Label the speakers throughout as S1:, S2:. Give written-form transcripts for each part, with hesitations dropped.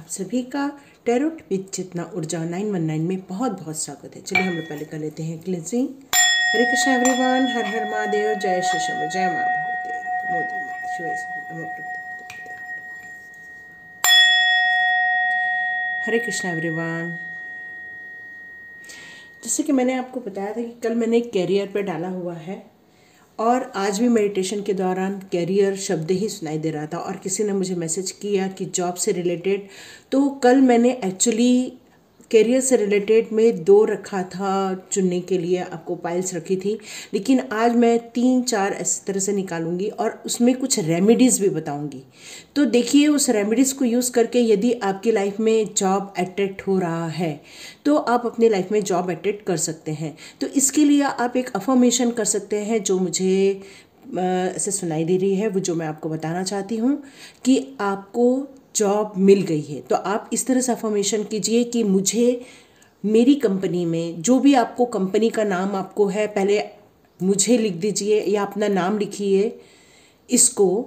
S1: आप सभी का टैरोट विद चेतना ऊर्जा 919 में बहुत बहुत स्वागत है। चलिए हम लोग पहले कर लेते हैं क्लिनजिंग। हरे कृष्णा एवरीवन, हर हर महादेव, जय श्री शंकर, जय माँ भगवती मोदी माता शिवाय नमो प्रकृति। हरे कृष्णा एवरीवन, जैसे कि मैंने आपको बताया था कि कल मैंने कैरियर पे डाला हुआ है और आज भी मेडिटेशन के दौरान कैरियर शब्द ही सुनाई दे रहा था और किसी ने मुझे मैसेज किया कि जॉब से रिलेटेड। तो कल मैंने एक्चुअली कैरियर से रिलेटेड में 2 रखा था चुनने के लिए, आपको पाइल्स रखी थी, लेकिन आज मैं 3-4 इस तरह से निकालूंगी और उसमें कुछ रेमेडीज़ भी बताऊंगी। तो देखिए उस रेमेडीज़ को यूज़ करके यदि आपकी लाइफ में जॉब अट्रैक्ट हो रहा है तो आप अपनी लाइफ में जॉब अट्रैक्ट कर सकते हैं। तो इसके लिए आप एक अफर्मेशन कर सकते हैं जो मुझे ऐसे सुनाई दे रही है, वो जो मैं आपको बताना चाहती हूँ कि आपको जॉब मिल गई है। तो आप इस तरह से अफर्मेशन कीजिए कि मुझे मेरी कंपनी में, जो भी आपको कंपनी का नाम आपको है, पहले मुझे लिख दीजिए या अपना नाम लिखिए, इसको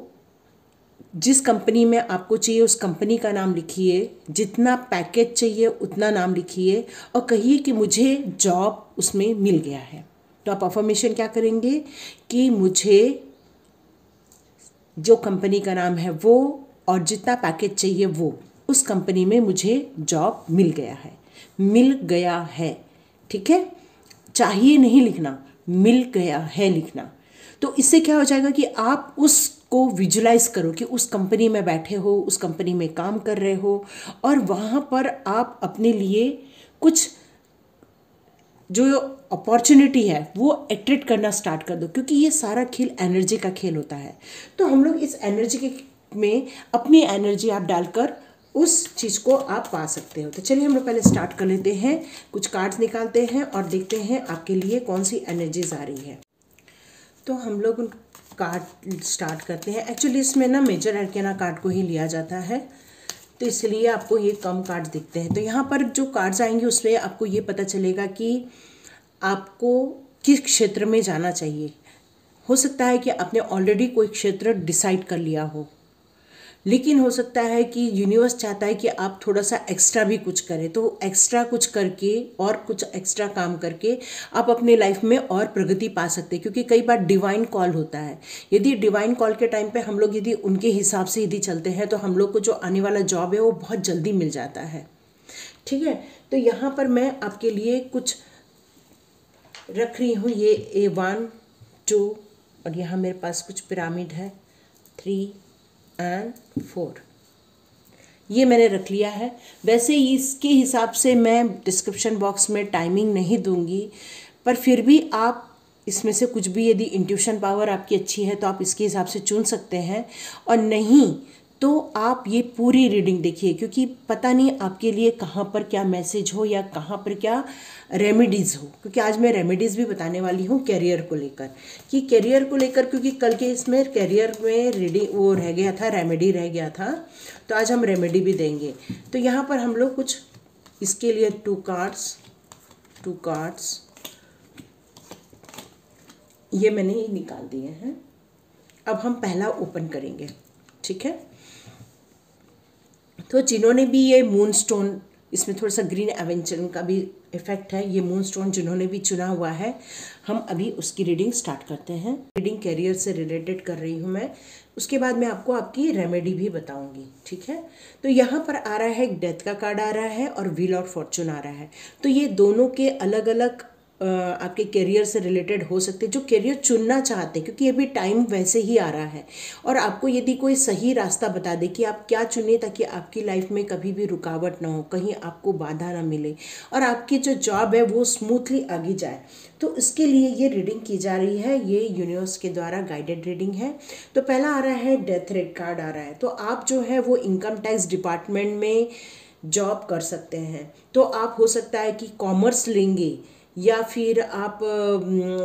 S1: जिस कंपनी में आपको चाहिए उस कंपनी का नाम लिखिए, जितना पैकेज चाहिए उतना नाम लिखिए और कहिए कि मुझे जॉब उसमें मिल गया है। तो आप अफर्मेशन क्या करेंगे कि मुझे जो कंपनी का नाम है वो और जितना पैकेज चाहिए वो, उस कंपनी में मुझे जॉब मिल गया है, मिल गया है। ठीक है, चाहिए नहीं लिखना, मिल गया है लिखना। तो इससे क्या हो जाएगा कि आप उसको विजुलाइज करो कि उस कंपनी में बैठे हो, उस कंपनी में काम कर रहे हो और वहाँ पर आप अपने लिए कुछ जो अपॉर्चुनिटी है वो अट्रैक्ट करना स्टार्ट कर दो, क्योंकि ये सारा खेल एनर्जी का खेल होता है। तो हम लोग इस एनर्जी के में अपनी एनर्जी आप डालकर उस चीज़ को आप पा सकते हो। तो चलिए हम लोग पहले स्टार्ट कर लेते हैं, कुछ कार्ड्स निकालते हैं और देखते हैं आपके लिए कौन सी एनर्जीज आ रही है। तो हम लोग उन कार्ड स्टार्ट करते हैं। एक्चुअली इसमें ना मेजर अरकाना कार्ड को ही लिया जाता है, तो इसलिए आपको ये कम कार्ड्स दिखते हैं। तो यहाँ पर जो कार्ड्स आएंगे उसमें आपको ये पता चलेगा कि आपको किस क्षेत्र में जाना चाहिए। हो सकता है कि आपने ऑलरेडी कोई क्षेत्र डिसाइड कर लिया हो, लेकिन हो सकता है कि यूनिवर्स चाहता है कि आप थोड़ा सा एक्स्ट्रा भी कुछ करें। तो एक्स्ट्रा कुछ करके और कुछ एक्स्ट्रा काम करके आप अपने लाइफ में और प्रगति पा सकते हैं, क्योंकि कई बार डिवाइन कॉल होता है। यदि डिवाइन कॉल के टाइम पे हम लोग यदि उनके हिसाब से यदि चलते हैं तो हम लोग को जो आने वाला जॉब है वो बहुत जल्दी मिल जाता है। ठीक है, तो यहाँ पर मैं आपके लिए कुछ रख रही हूँ, ये 1, 2 और यहाँ मेरे पास कुछ पिरामिड है 3 और 4, ये मैंने रख लिया है। वैसे इसके हिसाब से मैं डिस्क्रिप्शन बॉक्स में टाइमिंग नहीं दूंगी, पर फिर भी आप इसमें से कुछ भी, यदि इंट्यूशन पावर आपकी अच्छी है तो आप इसके हिसाब से चुन सकते हैं, और नहीं तो आप ये पूरी रीडिंग देखिए, क्योंकि पता नहीं आपके लिए कहाँ पर क्या मैसेज हो या कहाँ पर क्या रेमेडीज़ हो। क्योंकि आज मैं रेमेडीज़ भी बताने वाली हूँ कैरियर को लेकर, कि कैरियर को लेकर, क्योंकि कल के इसमें कैरियर में रीडिंग वो रह गया था, रेमेडी रह गया था, तो आज हम रेमेडी भी देंगे। तो यहाँ पर हम लोग कुछ इसके लिए 2 कार्ड्स ये मैंने ही निकाल दिए हैं। अब हम पहला ओपन करेंगे। ठीक है, तो जिन्होंने भी ये मून स्टोन, इसमें थोड़ा सा ग्रीन एवेंचर का भी इफेक्ट है, ये मून स्टोन जिन्होंने भी चुना हुआ है, हम अभी उसकी रीडिंग स्टार्ट करते हैं। रीडिंग कैरियर से रिलेटेड कर रही हूँ मैं, उसके बाद मैं आपको आपकी रेमेडी भी बताऊंगी। ठीक है, तो यहाँ पर आ रहा है एक डेथ का कार्ड आ रहा है और व्हील ऑफ फॉर्चून आ रहा है। तो ये दोनों के अलग अलग आपके करियर से रिलेटेड हो सकते हैं, जो करियर चुनना चाहते हैं, क्योंकि अभी टाइम वैसे ही आ रहा है। और आपको यदि कोई सही रास्ता बता दे कि आप क्या चुने, ताकि आपकी लाइफ में कभी भी रुकावट ना हो, कहीं आपको बाधा ना मिले और आपकी जो जॉब है वो स्मूथली आगे जाए, तो इसके लिए ये रीडिंग की जा रही है। ये यूनिवर्स के द्वारा गाइडेड रीडिंग है। तो पहला आ रहा है डेथ रेड कार्ड आ रहा है। तो आप जो है वो इनकम टैक्स डिपार्टमेंट में जॉब कर सकते हैं। तो आप हो सकता है कि कॉमर्स लेंगे, या फिर आप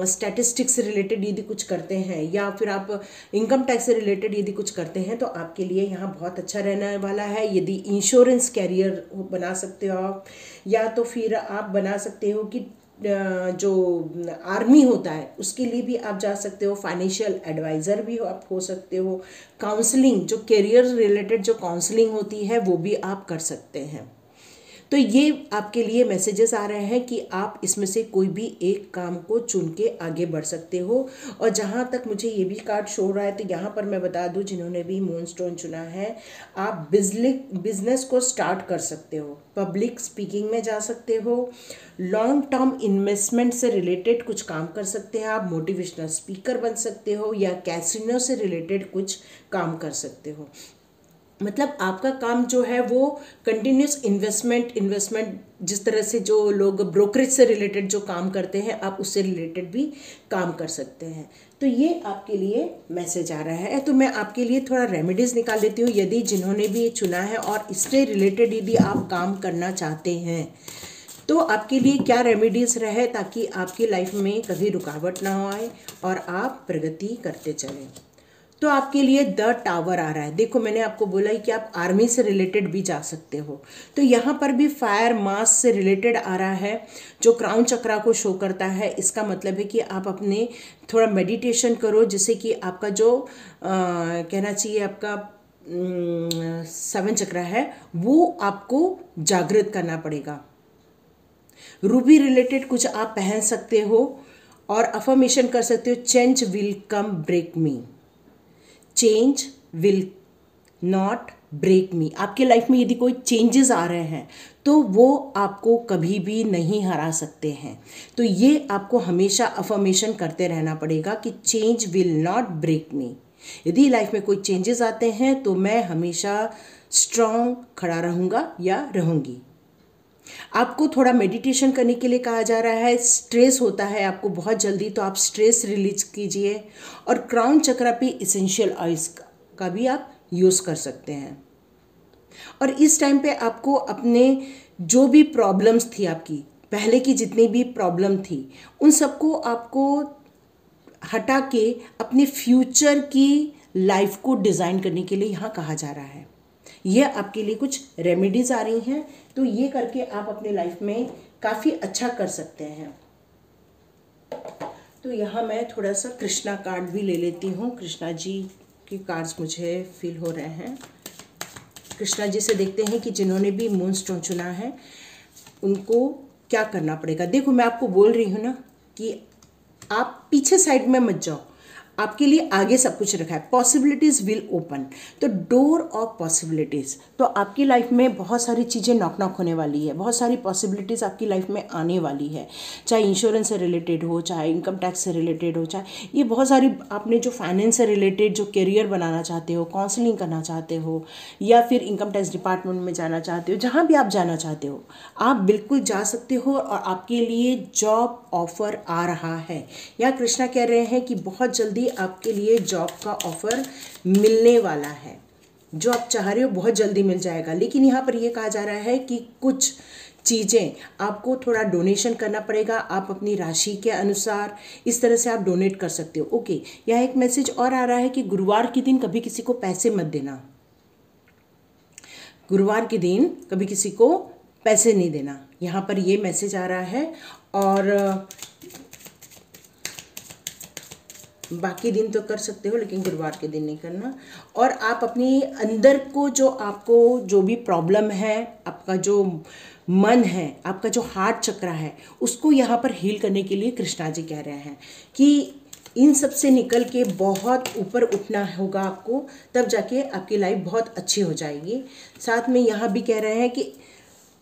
S1: स्टैटिस्टिक्स से रिलेटेड यदि कुछ करते हैं, या फिर आप इनकम टैक्स से रिलेटेड यदि कुछ करते हैं, तो आपके लिए यहाँ बहुत अच्छा रहने वाला है। यदि इंश्योरेंस कैरियर बना सकते हो आप, या तो फिर आप बना सकते हो कि जो आर्मी होता है उसके लिए भी आप जा सकते हो, फाइनेंशियल एडवाइज़र भी आप हो सकते हो, काउंसलिंग जो करियर रिलेटेड जो काउंसलिंग होती है वो भी आप कर सकते हैं। तो ये आपके लिए मैसेजेस आ रहे हैं कि आप इसमें से कोई भी एक काम को चुन के आगे बढ़ सकते हो। और जहाँ तक मुझे ये भी कार्ड शो हो रहा है, तो यहाँ पर मैं बता दूँ जिन्होंने भी मूनस्टोन चुना है, आप बिजनेस को स्टार्ट कर सकते हो, पब्लिक स्पीकिंग में जा सकते हो, लॉन्ग टर्म इन्वेस्टमेंट से रिलेटेड कुछ काम कर सकते हैं, आप मोटिवेशनल स्पीकर बन सकते हो, या कैसीनो से रिलेटेड कुछ काम कर सकते हो। मतलब आपका काम जो है वो कंटिन्यूस इन्वेस्टमेंट जिस तरह से जो लोग ब्रोकरेज से रिलेटेड जो काम करते हैं, आप उससे रिलेटेड भी काम कर सकते हैं। तो ये आपके लिए मैसेज आ रहा है। तो मैं आपके लिए थोड़ा रेमेडीज़ निकाल देती हूँ, यदि जिन्होंने भी ये चुना है और इससे रिलेटेड यदि आप काम करना चाहते हैं तो आपके लिए क्या रेमेडीज़ रहे, ताकि आपकी लाइफ में कभी रुकावट ना आए और आप प्रगति करते चलें। तो आपके लिए द टावर आ रहा है। देखो मैंने आपको बोला ही कि आप आर्मी से रिलेटेड भी जा सकते हो, तो यहाँ पर भी फायर मास से रिलेटेड आ रहा है जो क्राउन चक्रा को शो करता है। इसका मतलब है कि आप अपने थोड़ा मेडिटेशन करो, जिससे कि आपका जो कहना चाहिए आपका 7 चक्रा है वो आपको जागृत करना पड़ेगा। रूबी रिलेटेड कुछ आप पहन सकते हो और अफर्मेशन कर सकते हो, change will come break me, change will not break me. आपके लाइफ में यदि कोई चेंजेस आ रहे हैं तो वो आपको कभी भी नहीं हरा सकते हैं। तो ये आपको हमेशा अफर्मेशन करते रहना पड़ेगा कि चेंज विल नॉट ब्रेक मी। यदि लाइफ में कोई चेंजेस आते हैं तो मैं हमेशा स्ट्रांग खड़ा रहूँगा या रहूँगी। आपको थोड़ा मेडिटेशन करने के लिए कहा जा रहा है। स्ट्रेस होता है आपको बहुत जल्दी, तो आप स्ट्रेस रिलीज कीजिए। और क्राउन चक्रा पे इसेंशियल ऑयल्स का भी आप यूज़ कर सकते हैं। और इस टाइम पे आपको अपने जो भी प्रॉब्लम्स थी, आपकी पहले की जितनी भी प्रॉब्लम थी, उन सबको आपको हटा के अपने फ्यूचर की लाइफ को डिज़ाइन करने के लिए यहाँ कहा जा रहा है। ये आपके लिए कुछ रेमेडीज़ आ रही हैं, तो ये करके आप अपने लाइफ में काफ़ी अच्छा कर सकते हैं। तो यहाँ मैं थोड़ा सा कृष्णा कार्ड भी ले लेती हूँ। कृष्णा जी के कार्ड्स मुझे फील हो रहे हैं। कृष्णा जी से देखते हैं कि जिन्होंने भी मूनस्टोन चुना है उनको क्या करना पड़ेगा। देखो मैं आपको बोल रही हूँ ना कि आप पीछे साइड में मत जाओ, आपके लिए आगे सब कुछ रखा है। पॉसिबिलिटीज़ विल ओपन, तो डोर ऑफ पॉसिबिलिटीज़। तो आपकी लाइफ में बहुत सारी चीज़ें नॉक नॉक होने वाली है, बहुत सारी पॉसिबिलिटीज़ आपकी लाइफ में आने वाली है, चाहे इंश्योरेंस से रिलेटेड हो, चाहे इनकम टैक्स से रिलेटेड हो, चाहे ये बहुत सारी आपने जो फाइनेंस से रिलेटेड जो करियर बनाना चाहते हो, काउंसलिंग करना चाहते हो, या फिर इनकम टैक्स डिपार्टमेंट में जाना चाहते हो, जहाँ भी आप जाना चाहते हो आप बिल्कुल जा सकते हो। और आपके लिए जॉब ऑफर आ रहा है, या कृष्णा कह रहे हैं कि बहुत जल्दी आपके लिए जॉब का ऑफर मिलने वाला है। जो आप चाह रहे हो बहुत जल्दी मिल जाएगा। लेकिन यहाँ पर यह कहा जा रहा है कि कुछ चीज़ें आपको थोड़ा डोनेशन करना पड़ेगा, आप अपनी राशि के अनुसार इस तरह से आप डोनेट कर सकते हो। ओके, यहाँ एक मैसेज और आ रहा है कि गुरुवार के दिन कभी किसी को पैसे मत देना। गुरुवार के दिन कभी किसी को पैसे नहीं देना, यहाँ पर ये मैसेज आ रहा है। और बाकी दिन तो कर सकते हो लेकिन गुरुवार के दिन नहीं करना। और आप अपनी अंदर को जो आपको जो भी प्रॉब्लम है, आपका जो मन है, आपका जो हार्ट चक्रा है, उसको यहाँ पर हील करने के लिए कृष्णा जी कह रहे हैं कि इन सब से निकल के बहुत ऊपर उठना होगा आपको, तब जाके आपकी लाइफ बहुत अच्छी हो जाएगी। साथ में यहाँ भी कह रहे हैं कि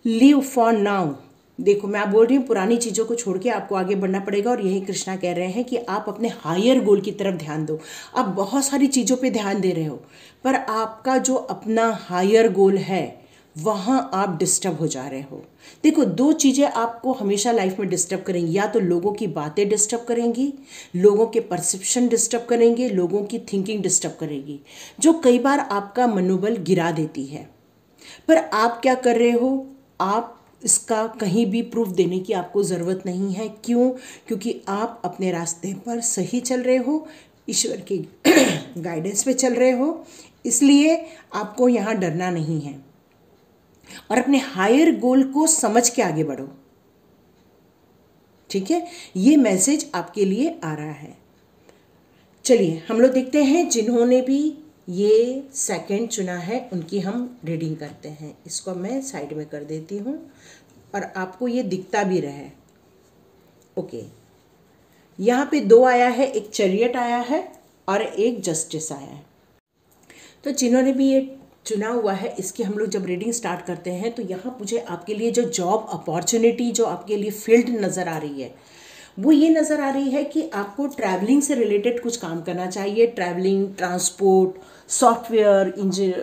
S1: लिव फॉर नाउ। देखो मैं आप बोल रही हूँ पुरानी चीज़ों को छोड़ के आपको आगे बढ़ना पड़ेगा। और यही कृष्णा कह रहे हैं कि आप अपने हायर गोल की तरफ ध्यान दो। आप बहुत सारी चीज़ों पे ध्यान दे रहे हो, पर आपका जो अपना हायर गोल है वहाँ आप डिस्टर्ब हो जा रहे हो। देखो दो चीज़ें आपको हमेशा लाइफ में डिस्टर्ब करेंगी, या तो लोगों की बातें डिस्टर्ब करेंगी, लोगों के परसेप्शन डिस्टर्ब करेंगे, लोगों की थिंकिंग डिस्टर्ब करेगी, जो कई बार आपका मनोबल गिरा देती है। पर आप क्या कर रहे हो, आप इसका कहीं भी प्रूफ देने की आपको ज़रूरत नहीं है। क्यों? क्योंकि आप अपने रास्ते पर सही चल रहे हो, ईश्वर के गाइडेंस पे चल रहे हो, इसलिए आपको यहाँ डरना नहीं है। और अपने हायर गोल को समझ के आगे बढ़ो। ठीक है, ये मैसेज आपके लिए आ रहा है। चलिए हम लोग देखते हैं जिन्होंने भी ये सेकंड चुना है उनकी हम रीडिंग करते हैं। इसको मैं साइड में कर देती हूँ और आपको ये दिखता भी रहे। ओके, यहाँ पे 2 आया है, एक चैरियट आया है और एक जस्टिस आया है। तो जिन्होंने भी ये चुना हुआ है, इसकी हम लोग जब रीडिंग स्टार्ट करते हैं तो यहाँ मुझे आपके लिए जो जॉब अपॉर्चुनिटी जो आपके लिए फील्ड नज़र आ रही है वो ये नज़र आ रही है कि आपको ट्रैवलिंग से रिलेटेड कुछ काम करना चाहिए। ट्रैवलिंग, ट्रांसपोर्ट, सॉफ्टवेयर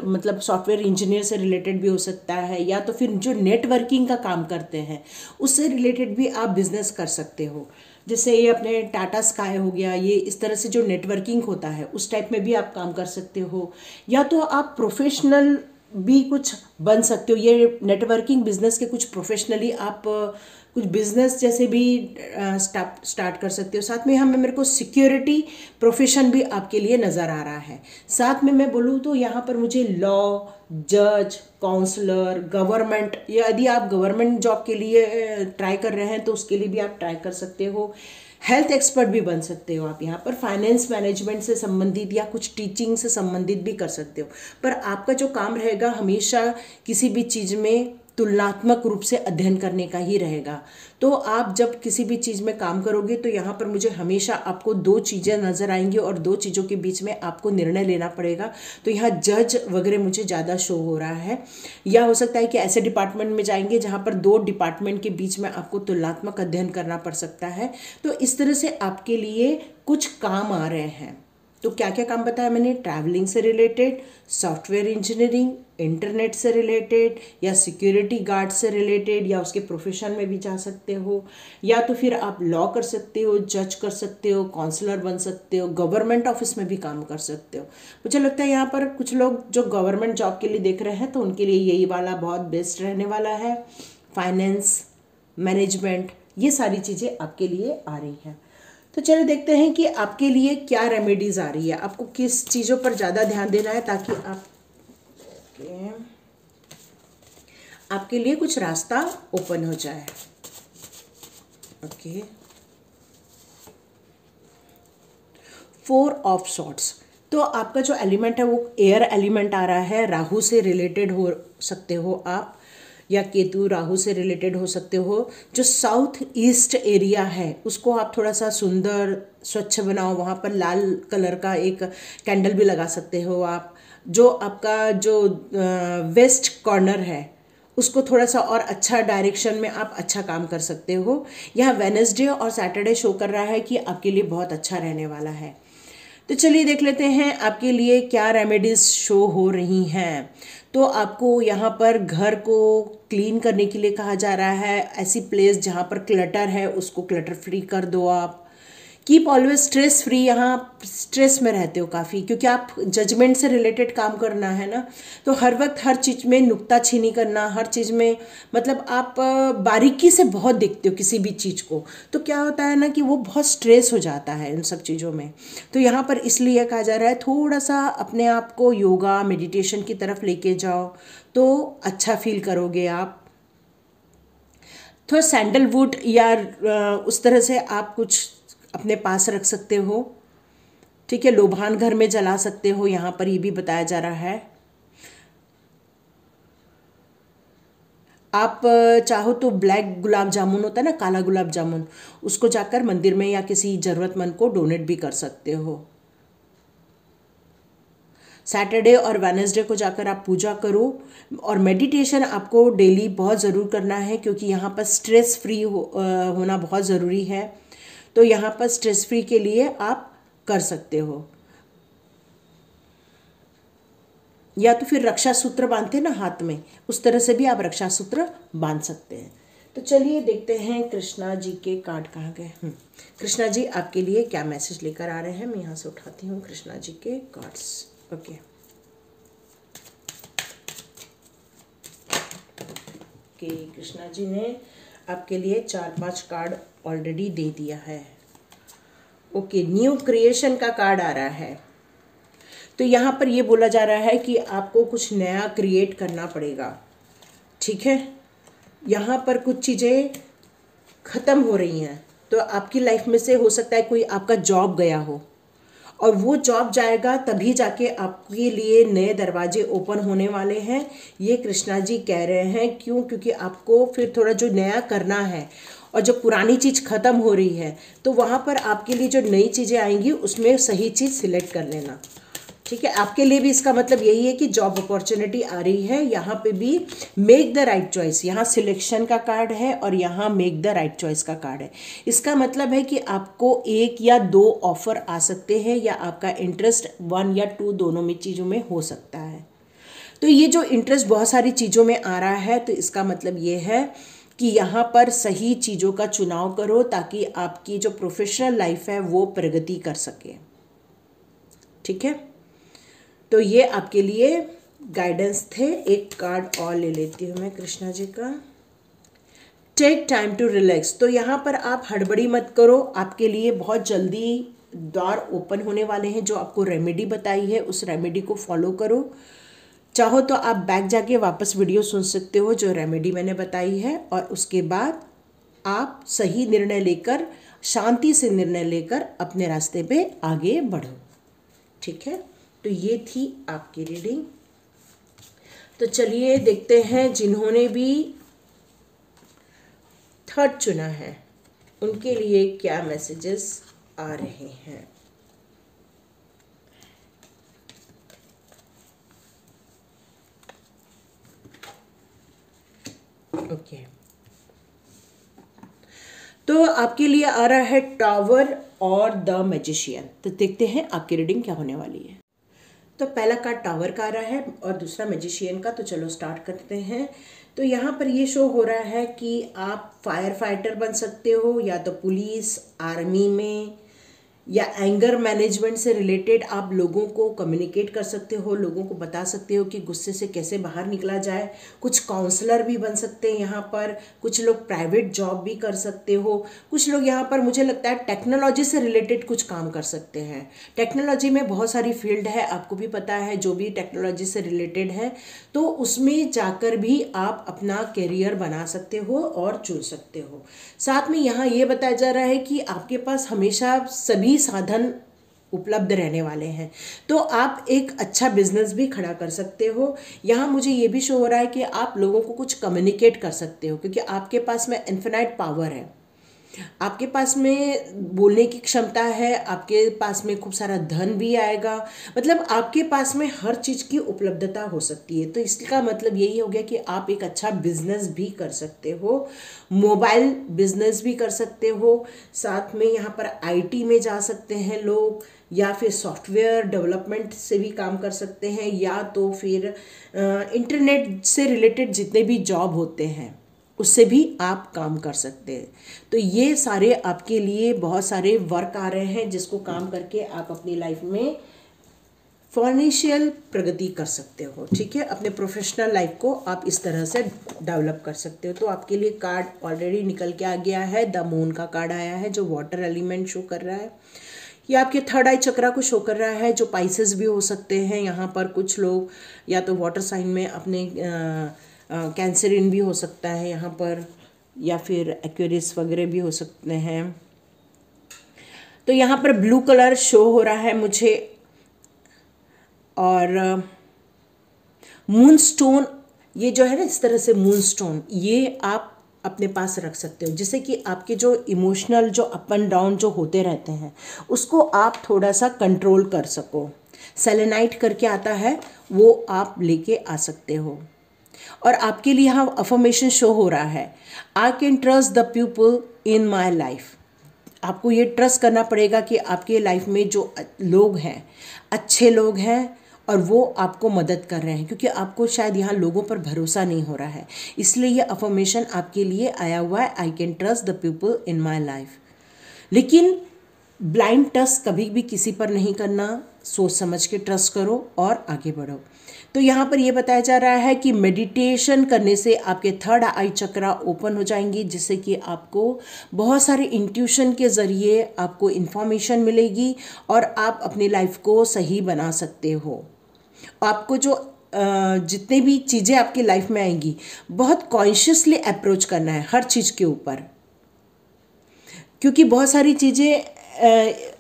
S1: मतलब सॉफ्टवेयर इंजीनियर से रिलेटेड भी हो सकता है, या तो फिर जो नेटवर्किंग का काम करते हैं उससे रिलेटेड भी आप बिजनेस कर सकते हो। जैसे ये अपने टाटा स्काई हो गया, ये इस तरह से जो नेटवर्किंग होता है उस टाइप में भी आप काम कर सकते हो, या तो आप प्रोफेशनल भी कुछ बन सकते हो। ये नेटवर्किंग बिजनेस के कुछ प्रोफेशनली आप कुछ बिजनेस जैसे भी स्टार्ट कर सकते हो। साथ में हमें मेरे को सिक्योरिटी प्रोफेशन भी आपके लिए नज़र आ रहा है। साथ में मैं बोलूँ तो यहाँ पर मुझे लॉ, जज, काउंसलर, गवर्नमेंट, यदि आप गवर्नमेंट जॉब के लिए ट्राई कर रहे हैं तो उसके लिए भी आप ट्राई कर सकते हो। हेल्थ एक्सपर्ट भी बन सकते हो आप यहाँ पर। फाइनेंस मैनेजमेंट से संबंधित या कुछ टीचिंग से संबंधित भी कर सकते हो। पर आपका जो काम रहेगा हमेशा किसी भी चीज़ में तुलनात्मक रूप से अध्ययन करने का ही रहेगा। तो आप जब किसी भी चीज़ में काम करोगे तो यहाँ पर मुझे हमेशा आपको 2 चीज़ें नज़र आएंगी और 2 चीज़ों के बीच में आपको निर्णय लेना पड़ेगा। तो यहाँ जज वगैरह मुझे ज़्यादा शो हो रहा है, या हो सकता है कि ऐसे डिपार्टमेंट में जाएंगे जहाँ पर 2 डिपार्टमेंट के बीच में आपको तुलनात्मक अध्ययन करना पड़ सकता है। तो इस तरह से आपके लिए कुछ काम आ रहे हैं। तो क्या क्या काम बताया मैंने? ट्रैवलिंग से रिलेटेड, सॉफ्टवेयर इंजीनियरिंग, इंटरनेट से रिलेटेड, या सिक्योरिटी गार्ड से रिलेटेड, या उसके प्रोफेशन में भी जा सकते हो, या तो फिर आप लॉ कर सकते हो, जज कर सकते हो, काउंसलर बन सकते हो, गवर्नमेंट ऑफिस में भी काम कर सकते हो। मुझे लगता है यहाँ पर कुछ लोग जो गवर्नमेंट जॉब के लिए देख रहे हैं तो उनके लिए यही वाला बहुत बेस्ट रहने वाला है। फाइनेंस, मैनेजमेंट, ये सारी चीज़ें आपके लिए आ रही हैं। तो चलो देखते हैं कि आपके लिए क्या रेमेडीज आ रही है, आपको किस चीज़ों पर ज़्यादा ध्यान देना है ताकि आपके लिए कुछ रास्ता ओपन हो जाए। Okay, 4 of swords. तो आपका जो एलिमेंट है वो एयर एलिमेंट आ रहा है। राहु से रिलेटेड हो सकते हो आप, या केतु, राहु से रिलेटेड हो सकते हो। जो साउथ ईस्ट एरिया है उसको आप थोड़ा सा सुंदर स्वच्छ बनाओ, वहाँ पर लाल कलर का एक कैंडल भी लगा सकते हो आप। जो आपका जो वेस्ट कॉर्नर है उसको थोड़ा सा और अच्छा डायरेक्शन में आप अच्छा काम कर सकते हो। यहाँ वेडनेसडे और सैटरडे शो कर रहा है कि आपके लिए बहुत अच्छा रहने वाला है। तो चलिए देख लेते हैं आपके लिए क्या रेमेडीज शो हो रही हैं। तो आपको यहाँ पर घर को क्लीन करने के लिए कहा जा रहा है। ऐसी प्लेस जहाँ पर क्लटर है उसको क्लटर फ्री कर दो आप। कीप ऑलवेज स्ट्रेस फ्री, यहाँ स्ट्रेस में रहते हो काफ़ी क्योंकि आप जजमेंट से रिलेटेड काम करना है ना, तो हर वक्त हर चीज़ में नुक्ताचीनी करना, हर चीज़ में मतलब आप बारीकी से बहुत देखते हो किसी भी चीज़ को, तो क्या होता है ना कि वो बहुत स्ट्रेस हो जाता है इन सब चीज़ों में। तो यहाँ पर इसलिए कहा जा रहा है थोड़ा सा अपने आप को योगा मेडिटेशन की तरफ लेके जाओ तो अच्छा फील करोगे आप। थोड़ा सैंडलवुड या उस तरह से आप कुछ अपने पास रख सकते हो, ठीक है। लोबान घर में जला सकते हो, यहाँ पर ये भी बताया जा रहा है। आप चाहो तो ब्लैक गुलाब जामुन होता है ना, काला गुलाब जामुन, उसको जाकर मंदिर में या किसी ज़रूरतमंद को डोनेट भी कर सकते हो। सैटरडे और वेडनेसडे को जाकर आप पूजा करो, और मेडिटेशन आपको डेली बहुत ज़रूर करना है क्योंकि यहाँ पर स्ट्रेस फ्री होना बहुत ज़रूरी है। तो यहाँ पर स्ट्रेस फ्री के लिए आप कर सकते हो, या तो फिर रक्षा सूत्र बांधते हैं ना हाथ में, उस तरह से भी आप रक्षा सूत्र बांध सकते हैं। तो चलिए देखते हैं कृष्णा जी के कार्ड कहाँ गए। कृष्णा जी आपके लिए क्या मैसेज लेकर आ रहे हैं, मैं यहाँ से उठाती हूँ कृष्णा जी के कार्ड्स। ओके, कृष्णा जी ने आपके लिए 4-5 कार्ड ऑलरेडी दे दिया है। ओके, न्यू क्रिएशन का कार्ड आ रहा है। तो यहाँ पर ये बोला जा रहा है कि आपको कुछ नया क्रिएट करना पड़ेगा, ठीक है। यहाँ पर कुछ चीज़ें ख़त्म हो रही हैं, तो आपकी लाइफ में से हो सकता है कोई आपका जॉब गया हो, और वो जॉब जाएगा तभी जाके आपके लिए नए दरवाजे ओपन होने वाले हैं, ये कृष्णा जी कह रहे हैं। क्यों? क्योंकि आपको फिर थोड़ा जो नया करना है और जो पुरानी चीज़ ख़त्म हो रही है, तो वहाँ पर आपके लिए जो नई चीज़ें आएंगी उसमें सही चीज़ सिलेक्ट कर लेना। ठीक है, आपके लिए भी इसका मतलब यही है कि जॉब अपॉर्चुनिटी आ रही है। यहाँ पे भी मेक द राइट चॉइस, यहाँ सिलेक्शन का कार्ड है और यहाँ मेक द राइट चॉइस का कार्ड है। इसका मतलब है कि आपको 1 या 2 ऑफर आ सकते हैं, या आपका इंटरेस्ट 1 या 2 दोनों में चीज़ों में हो सकता है। तो ये जो इंटरेस्ट बहुत सारी चीज़ों में आ रहा है, तो इसका मतलब ये है कि यहाँ पर सही चीज़ों का चुनाव करो ताकि आपकी जो प्रोफेशनल लाइफ है वो प्रगति कर सके। ठीक है, तो ये आपके लिए गाइडेंस थे। एक कार्ड और ले लेती हूँ मैं कृष्णा जी का। Take time to relax. तो यहाँ पर आप हड़बड़ी मत करो, आपके लिए बहुत जल्दी द्वार ओपन होने वाले हैं। जो आपको रेमेडी बताई है उस रेमेडी को फॉलो करो। चाहो तो आप बैक जाके वापस वीडियो सुन सकते हो जो रेमेडी मैंने बताई है, और उसके बाद आप सही निर्णय लेकर, शांति से निर्णय लेकर अपने रास्ते पे आगे बढ़ो। ठीक है, तो ये थी आपकी रीडिंग। तो चलिए देखते हैं जिन्होंने भी 3rd चुना है उनके लिए क्या मैसेजेस आ रहे हैं। ओके, तो आपके लिए आ रहा है टावर और द मैजिशियन। तो देखते हैं आपकी रीडिंग क्या होने वाली है। तो पहला कार्ड टावर का आ रहा है और दूसरा मैजिशियन का। तो चलो स्टार्ट करते हैं। तो यहाँ पर ये शो हो रहा है कि आप फायर फाइटर बन सकते हो, या तो पुलिस, आर्मी में, या एंगर मैनेजमेंट से रिलेटेड आप लोगों को कम्युनिकेट कर सकते हो, लोगों को बता सकते हो कि गुस्से से कैसे बाहर निकला जाए। कुछ काउंसलर भी बन सकते हैं यहाँ पर, कुछ लोग प्राइवेट जॉब भी कर सकते हो, कुछ लोग यहाँ पर मुझे लगता है टेक्नोलॉजी से रिलेटेड कुछ काम कर सकते हैं। टेक्नोलॉजी में बहुत सारी फील्ड है, आपको भी पता है, जो भी टेक्नोलॉजी से रिलेटेड है, तो उसमें जाकर भी आप अपना करियर बना सकते हो और चुन सकते हो। साथ में यहाँ ये बताया जा रहा है कि आपके पास हमेशा सभी साधन उपलब्ध रहने वाले हैं, तो आप एक अच्छा बिजनेस भी खड़ा कर सकते हो। यहाँ मुझे ये भी शो हो रहा है कि आप लोगों को कुछ कम्युनिकेट कर सकते हो, क्योंकि आपके पास में इन्फिनाइट पावर है, आपके पास में बोलने की क्षमता है, आपके पास में खूब सारा धन भी आएगा, मतलब आपके पास में हर चीज़ की उपलब्धता हो सकती है। तो इसका मतलब यही हो गया कि आप एक अच्छा बिजनेस भी कर सकते हो, मोबाइल बिजनेस भी कर सकते हो। साथ में यहाँ पर आईटी में जा सकते हैं लोग, या फिर सॉफ्टवेयर डेवलपमेंट से भी काम कर सकते हैं, या तो फिर इंटरनेट से रिलेटेड जितने भी जॉब होते हैं उससे भी आप काम कर सकते हैं। तो ये सारे आपके लिए बहुत सारे वर्क आ रहे हैं जिसको काम करके आप अपनी लाइफ में फाइनेंशियल प्रगति कर सकते हो। ठीक है, अपने प्रोफेशनल लाइफ को आप इस तरह से डेवलप कर सकते हो। तो आपके लिए कार्ड ऑलरेडी निकल के आ गया है, द मून का कार्ड आया है जो वाटर एलिमेंट शो कर रहा है। ये आपके 3rd आई चक्रा को शो कर रहा है, जो पाइसेस भी हो सकते हैं। यहाँ पर कुछ लोग या तो वाटर साइन में अपने कैंसरिन भी हो सकता है यहाँ पर, या फिर एक्वेरियस वगैरह भी हो सकते हैं। तो यहाँ पर ब्लू कलर शो हो रहा है मुझे, और मून स्टोन, ये जो है ना इस तरह से मून स्टोन, ये आप अपने पास रख सकते हो, जिससे कि आपके जो इमोशनल जो अप एंड डाउन जो होते रहते हैं उसको आप थोड़ा सा कंट्रोल कर सको। सेलेनाइट करके आता है, वो आप लेके आ सकते हो। और आपके लिए यहाँ अफर्मेशन शो हो रहा है, I can trust the people in my life. आपको ये ट्रस्ट करना पड़ेगा कि आपके लाइफ में जो लोग हैं अच्छे लोग हैं और वो आपको मदद कर रहे हैं, क्योंकि आपको शायद यहाँ लोगों पर भरोसा नहीं हो रहा है। इसलिए ये अफर्मेशन आपके लिए आया हुआ है, I can trust the people in my life. लेकिन ब्लाइंड ट्रस्ट कभी भी किसी पर नहीं करना, सोच समझ के ट्रस्ट करो और आगे बढ़ो। तो यहाँ पर ये बताया जा रहा है कि मेडिटेशन करने से आपके 3rd आई चक्रा ओपन हो जाएंगी, जिससे कि आपको बहुत सारे इंट्यूशन के ज़रिए आपको इन्फॉर्मेशन मिलेगी और आप अपनी लाइफ को सही बना सकते हो। आपको जो जितने भी चीज़ें आपकी लाइफ में आएंगी बहुत कॉन्शियसली अप्रोच करना है हर चीज़ के ऊपर। क्योंकि बहुत सारी चीज़ें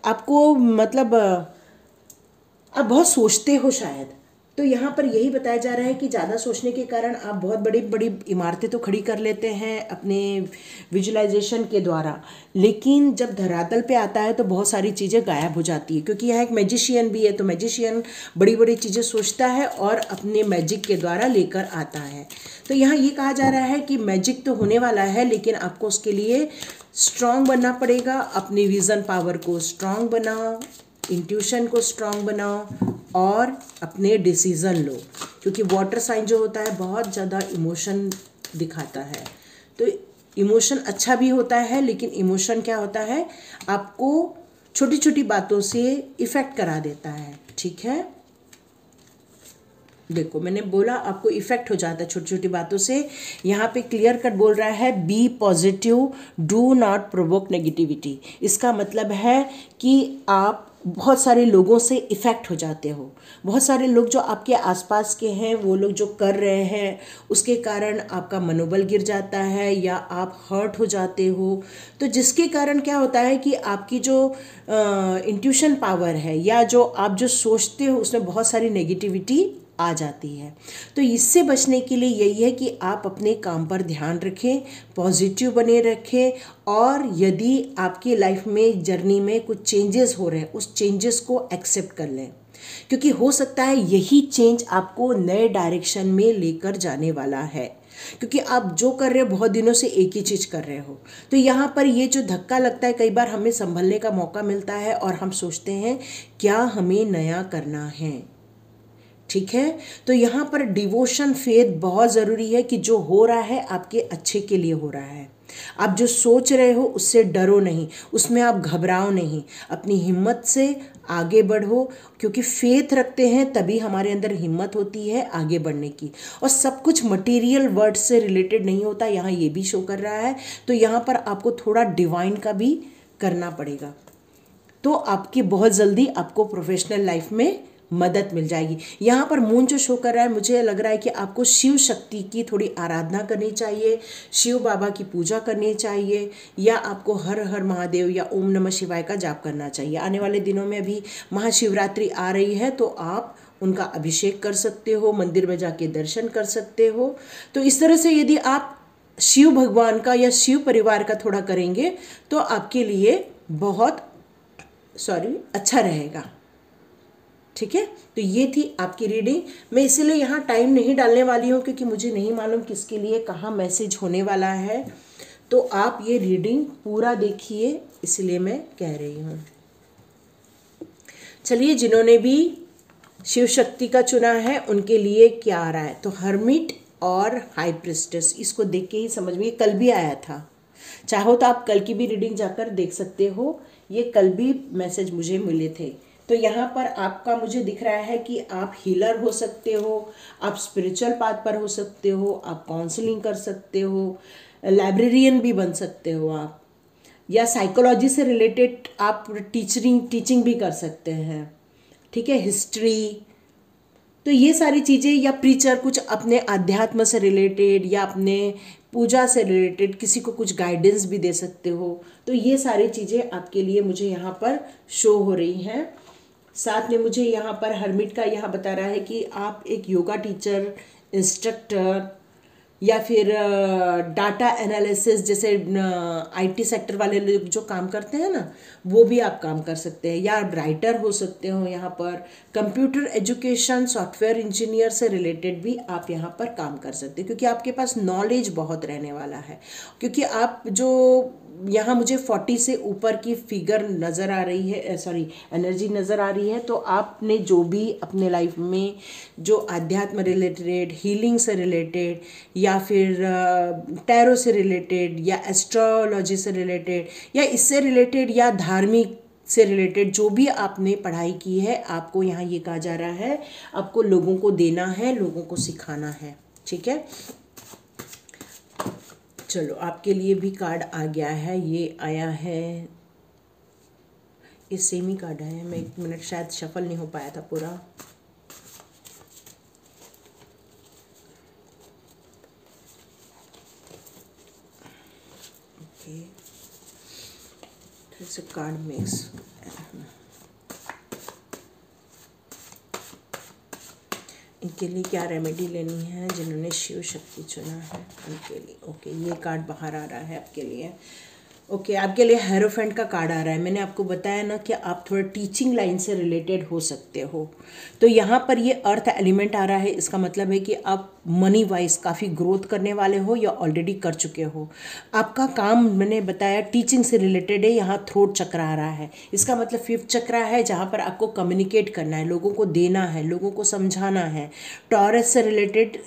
S1: आपको मतलब आप बहुत सोचते हो शायद। तो यहाँ पर यही बताया जा रहा है कि ज़्यादा सोचने के कारण आप बहुत बड़ी बड़ी इमारतें तो खड़ी कर लेते हैं अपने विजुअलाइजेशन के द्वारा, लेकिन जब धरातल पे आता है तो बहुत सारी चीज़ें गायब हो जाती है। क्योंकि यहाँ एक मैजिशियन भी है, तो मैजिशियन बड़ी बड़ी चीज़ें सोचता है और अपने मैजिक के द्वारा लेकर आता है। तो यहाँ ये कहा जा रहा है कि मैजिक तो होने वाला है, लेकिन आपको उसके लिए स्ट्रांग बनना पड़ेगा। अपनी विज़न पावर को स्ट्रांग बनाओ, इंट्यूशन को स्ट्रांग बनाओ और अपने डिसीज़न लो। क्योंकि वाटर साइन जो होता है बहुत ज़्यादा इमोशन दिखाता है। तो इमोशन अच्छा भी होता है, लेकिन इमोशन क्या होता है, आपको छोटी छोटी बातों से इफ़ेक्ट करा देता है। ठीक है, देखो मैंने बोला आपको इफेक्ट हो जाता है छोटी छोटी बातों से। यहाँ पे क्लियर कट बोल रहा है be positive, do not provoke negativity. इसका मतलब है कि आप बहुत सारे लोगों से इफ़ेक्ट हो जाते हो। बहुत सारे लोग जो आपके आसपास के हैं, वो लोग जो कर रहे हैं उसके कारण आपका मनोबल गिर जाता है या आप हर्ट हो जाते हो। तो जिसके कारण क्या होता है कि आपकी जो इंट्यूशन पावर है या जो आप जो सोचते हो उसमें बहुत सारी नेगेटिविटी आ जाती है। तो इससे बचने के लिए यही है कि आप अपने काम पर ध्यान रखें, पॉजिटिव बने रखें, और यदि आपकी लाइफ में जर्नी में कुछ चेंजेस हो रहे हैं उस चेंजेस को एक्सेप्ट कर लें। क्योंकि हो सकता है यही चेंज आपको नए डायरेक्शन में लेकर जाने वाला है। क्योंकि आप जो कर रहे हो बहुत दिनों से एक ही चीज़ कर रहे हो। तो यहाँ पर ये जो धक्का लगता है, कई बार हमें संभलने का मौका मिलता है और हम सोचते हैं क्या हमें नया करना है। ठीक है, तो यहाँ पर डिवोशन फेथ बहुत ज़रूरी है कि जो हो रहा है आपके अच्छे के लिए हो रहा है। आप जो सोच रहे हो उससे डरो नहीं, उसमें आप घबराओ नहीं, अपनी हिम्मत से आगे बढ़ो। क्योंकि फेथ रखते हैं तभी हमारे अंदर हिम्मत होती है आगे बढ़ने की। और सब कुछ मटेरियल वर्ड से रिलेटेड नहीं होता, यहाँ ये भी शो कर रहा है। तो यहाँ पर आपको थोड़ा डिवाइन का भी करना पड़ेगा, तो आपकी बहुत जल्दी आपको प्रोफेशनल लाइफ में मदद मिल जाएगी। यहाँ पर मून जो शो कर रहा है, मुझे लग रहा है कि आपको शिव शक्ति की थोड़ी आराधना करनी चाहिए, शिव बाबा की पूजा करनी चाहिए, या आपको हर हर महादेव या ओम नमः शिवाय का जाप करना चाहिए। आने वाले दिनों में अभी महाशिवरात्रि आ रही है, तो आप उनका अभिषेक कर सकते हो, मंदिर में जाके दर्शन कर सकते हो। तो इस तरह से यदि आप शिव भगवान का या शिव परिवार का थोड़ा करेंगे तो आपके लिए बहुत अच्छा रहेगा। ठीक है, तो ये थी आपकी रीडिंग। मैं इसीलिए यहाँ टाइम नहीं डालने वाली हूँ क्योंकि मुझे नहीं मालूम किसके लिए कहाँ मैसेज होने वाला है। तो आप ये रीडिंग पूरा देखिए, इसलिए मैं कह रही हूँ। चलिए, जिन्होंने भी शिव शक्ति का चुना है उनके लिए क्या आ रहा है, तो हर्मिट और हाई प्रिस्टेस, इसको देख के ही समझ में, कल भी आया था। चाहो तो आप कल की भी रीडिंग जाकर देख सकते हो, ये कल भी मैसेज मुझे मिले थे। तो यहाँ पर आपका मुझे दिख रहा है कि आप हीलर हो सकते हो, आप स्पिरिचुअल पाथ पर हो सकते हो, आप काउंसलिंग कर सकते हो, लाइब्रेरियन भी बन सकते हो आप, या साइकोलॉजी से रिलेटेड आप टीचिंग भी कर सकते हैं। ठीक है, हिस्ट्री, तो ये सारी चीज़ें, या प्रीचर, कुछ अपने अध्यात्म से रिलेटेड या अपने पूजा से रिलेटेड किसी को कुछ गाइडेंस भी दे सकते हो। तो ये सारी चीज़ें आपके लिए मुझे यहाँ पर शो हो रही हैं। साथ में मुझे यहाँ पर हर्मिट का यहाँ बता रहा है कि आप एक योगा टीचर, इंस्ट्रक्टर, या फिर डाटा एनालिसिस, जैसे आईटी सेक्टर वाले लोग जो काम करते हैं ना, वो भी आप काम कर सकते हैं, या राइटर हो सकते हो। यहाँ पर कंप्यूटर एजुकेशन, सॉफ्टवेयर इंजीनियर से रिलेटेड भी आप यहाँ पर काम कर सकते हैं, क्योंकि आपके पास नॉलेज बहुत रहने वाला है। क्योंकि आप जो यहाँ मुझे 40 से ऊपर की फिगर नज़र आ रही है, सॉरी एनर्जी नज़र आ रही है। तो आपने जो भी अपने लाइफ में जो अध्यात्म रिलेटेड, हीलिंग से रिलेटेड, या फिर टैरो से रिलेटेड, या एस्ट्रोलॉजी से रिलेटेड, या इससे रिलेटेड, या धार्मिक से रिलेटेड जो भी आपने पढ़ाई की है, आपको यहाँ ये कहा जा रहा है आपको लोगों को देना है, लोगों को सिखाना है। ठीक है, चलो आपके लिए भी कार्ड आ गया है, ये आया है, ये सेम ही कार्ड है। मैं 1 मिनट, शायद शफल नहीं हो पाया था पूरा। ओके, थोड़ा सा कार्ड मिक्स। इनके लिए क्या रेमेडी लेनी है जिन्होंने शिव शक्ति चुना है उनके लिए? ओके, ये कार्ड बाहर आ रहा है आपके लिए। ओके, आपके लिए हेरोफेंट का कार्ड आ रहा है। मैंने आपको बताया ना कि आप थोड़ा टीचिंग लाइन से रिलेटेड हो सकते हो। तो यहाँ पर ये अर्थ एलिमेंट आ रहा है, इसका मतलब है कि आप मनी वाइज काफ़ी ग्रोथ करने वाले हो या ऑलरेडी कर चुके हो। आपका काम मैंने बताया टीचिंग से रिलेटेड है। यहाँ थ्रोट चक्र आ रहा है, इसका मतलब फिफ्थ चक्र है जहाँ पर आपको कम्युनिकेट करना है, लोगों को देना है, लोगों को समझाना है। टॉरस से रिलेटेड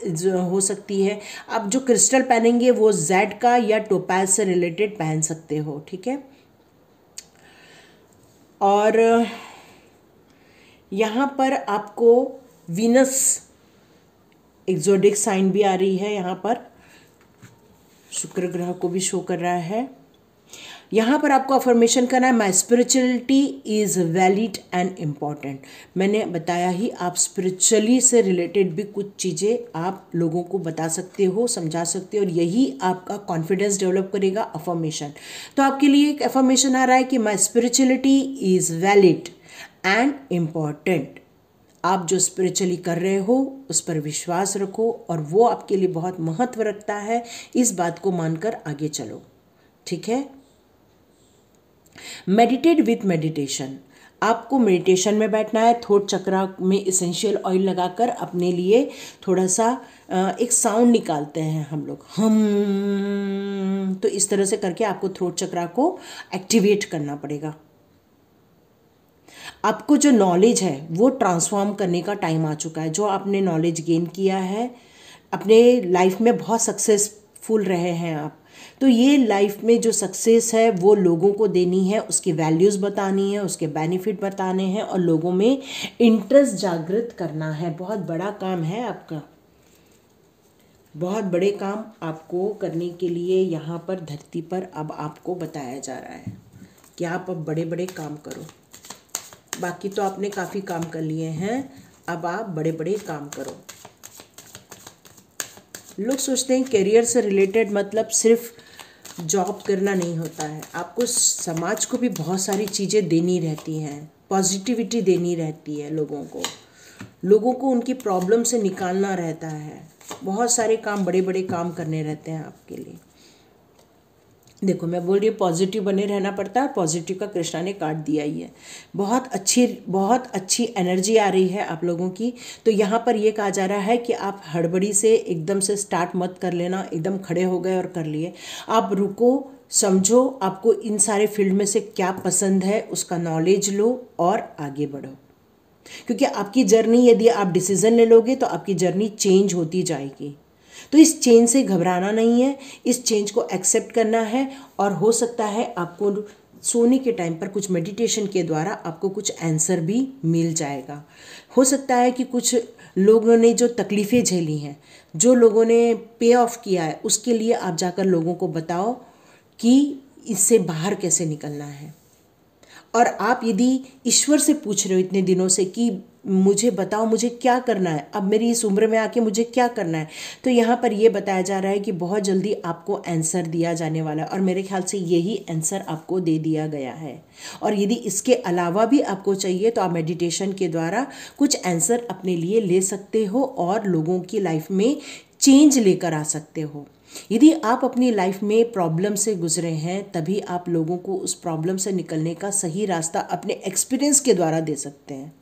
S1: हो सकती है। आप जो क्रिस्टल पहनेंगे वो जेड का या टोपैज से रिलेटेड पहन सकते हो, ठीक है। और यहाँ पर आपको वीनस एक्सोडिक साइन भी आ रही है, यहाँ पर शुक्र ग्रह को भी शो कर रहा है। यहाँ पर आपको अफर्मेशन करना है, my spirituality is valid and important. मैंने बताया ही, आप स्पिरिचुअली से रिलेटेड भी कुछ चीज़ें आप लोगों को बता सकते हो, समझा सकते हो, और यही आपका कॉन्फिडेंस डेवलप करेगा। अफर्मेशन तो आपके लिए एक अफर्मेशन आ रहा है कि my spirituality is valid and important. आप जो स्पिरिचुअली कर रहे हो उस पर विश्वास रखो और वो आपके लिए बहुत महत्व रखता है। इस बात को मानकर आगे चलो, ठीक है। मेडिटेट विथ मेडिटेशन, आपको मेडिटेशन में बैठना है। थ्रोट चक्र में इसेंशियल ऑयल लगाकर अपने लिए थोड़ा सा एक साउंड निकालते हैं हम लोग, हम। तो इस तरह से करके आपको थ्रोट चक्र को एक्टिवेट करना पड़ेगा। आपको जो नॉलेज है वो ट्रांसफॉर्म करने का टाइम आ चुका है। जो आपने नॉलेज गेन किया है, अपने लाइफ में बहुत सक्सेसफुल रहे हैं आप, तो ये लाइफ में जो सक्सेस है वो लोगों को देनी है, उसकी वैल्यूज़ बतानी है, उसके बेनिफिट बताने हैं और लोगों में इंटरेस्ट जागृत करना है। बहुत बड़ा काम है आपका, बहुत बड़े काम आपको करने के लिए यहाँ पर धरती पर अब आपको बताया जा रहा है कि आप अब बड़े बड़े काम करो। बाकी तो आपने काफ़ी काम कर लिए हैं, अब आप बड़े बड़े काम करो। लोग सोचते हैं करियर से रिलेटेड मतलब सिर्फ जॉब करना नहीं होता है, आपको समाज को भी बहुत सारी चीज़ें देनी रहती हैं, पॉजिटिविटी देनी रहती है लोगों को उनकी प्रॉब्लम से निकालना रहता है। बहुत सारे काम, बड़े बड़े काम करने रहते हैं आपके लिए। देखो, मैं बोल रही हूँ पॉजिटिव बने रहना पड़ता है। पॉजिटिव का कृष्णा ने काट दिया ही है। बहुत अच्छी एनर्जी आ रही है आप लोगों की। तो यहाँ पर ये कहा जा रहा है कि आप हड़बड़ी से एकदम से स्टार्ट मत कर लेना, एकदम खड़े हो गए और कर लिए। आप रुको, समझो आपको इन सारे फील्ड में से क्या पसंद है, उसका नॉलेज लो और आगे बढ़ो। क्योंकि आपकी जर्नी, यदि आप डिसीज़न ले लोगे तो आपकी जर्नी चेंज होती जाएगी। तो इस चेंज से घबराना नहीं है, इस चेंज को एक्सेप्ट करना है। और हो सकता है आपको सोने के टाइम पर कुछ मेडिटेशन के द्वारा आपको कुछ आंसर भी मिल जाएगा। हो सकता है कि कुछ लोगों ने जो तकलीफ़ें झेली हैं, जो लोगों ने पे ऑफ किया है, उसके लिए आप जाकर लोगों को बताओ कि इससे बाहर कैसे निकलना है। और आप यदि ईश्वर से पूछ रहे हो इतने दिनों से कि मुझे बताओ मुझे क्या करना है, अब मेरी इस उम्र में आके मुझे क्या करना है, तो यहाँ पर ये बताया जा रहा है कि बहुत जल्दी आपको आंसर दिया जाने वाला है। और मेरे ख्याल से यही आंसर आपको दे दिया गया है। और यदि इसके अलावा भी आपको चाहिए तो आप मेडिटेशन के द्वारा कुछ आंसर अपने लिए ले सकते हो और लोगों की लाइफ में चेंज लेकर आ सकते हो। यदि आप अपनी लाइफ में प्रॉब्लम से गुजरे हैं, तभी आप लोगों को उस प्रॉब्लम से निकलने का सही रास्ता अपने एक्सपीरियंस के द्वारा दे सकते हैं।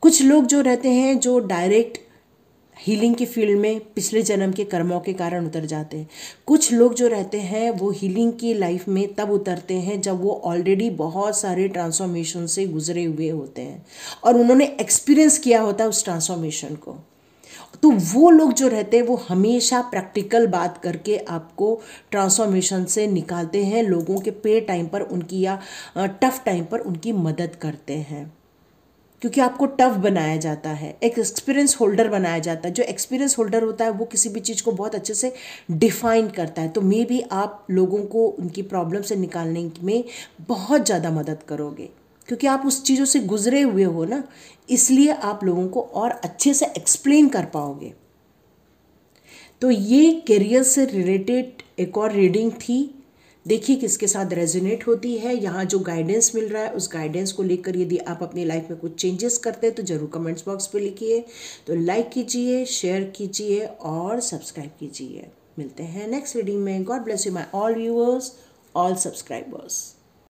S1: कुछ लोग जो रहते हैं, जो डायरेक्ट हीलिंग की फील्ड में पिछले जन्म के कर्मों के कारण उतर जाते हैं। कुछ लोग जो रहते हैं वो हीलिंग की लाइफ में तब उतरते हैं जब वो ऑलरेडी बहुत सारे ट्रांसफॉर्मेशन से गुजरे हुए होते हैं और उन्होंने एक्सपीरियंस किया होता है उस ट्रांसफॉर्मेशन को। तो वो लोग जो रहते हैं वो हमेशा प्रैक्टिकल बात करके आपको ट्रांसफॉर्मेशन से निकालते हैं, लोगों के पे टाइम पर उनकी या टफ टाइम पर उनकी मदद करते हैं। क्योंकि आपको टफ बनाया जाता है, एक एक्सपीरियंस होल्डर बनाया जाता है। जो एक्सपीरियंस होल्डर होता है वो किसी भी चीज़ को बहुत अच्छे से डिफाइन करता है। तो मे बी आप लोगों को उनकी प्रॉब्लम से निकालने में बहुत ज़्यादा मदद करोगे, क्योंकि आप उस चीज़ों से गुजरे हुए हो ना, इसलिए आप लोगों को और अच्छे से एक्सप्लेन कर पाओगे। तो ये करियर से रिलेटेड एक और रीडिंग थी देखिए किसके साथ रेजोनेट होती है। यहाँ जो गाइडेंस मिल रहा है उस गाइडेंस को लेकर यदि आप अपनी लाइफ में कुछ चेंजेस करते हैं तो ज़रूर कमेंट्स बॉक्स पे लिखिए। तो लाइक कीजिए, शेयर कीजिए और सब्सक्राइब कीजिए। मिलते हैं नेक्स्ट रीडिंग में। God bless you my all viewers, all subscribers.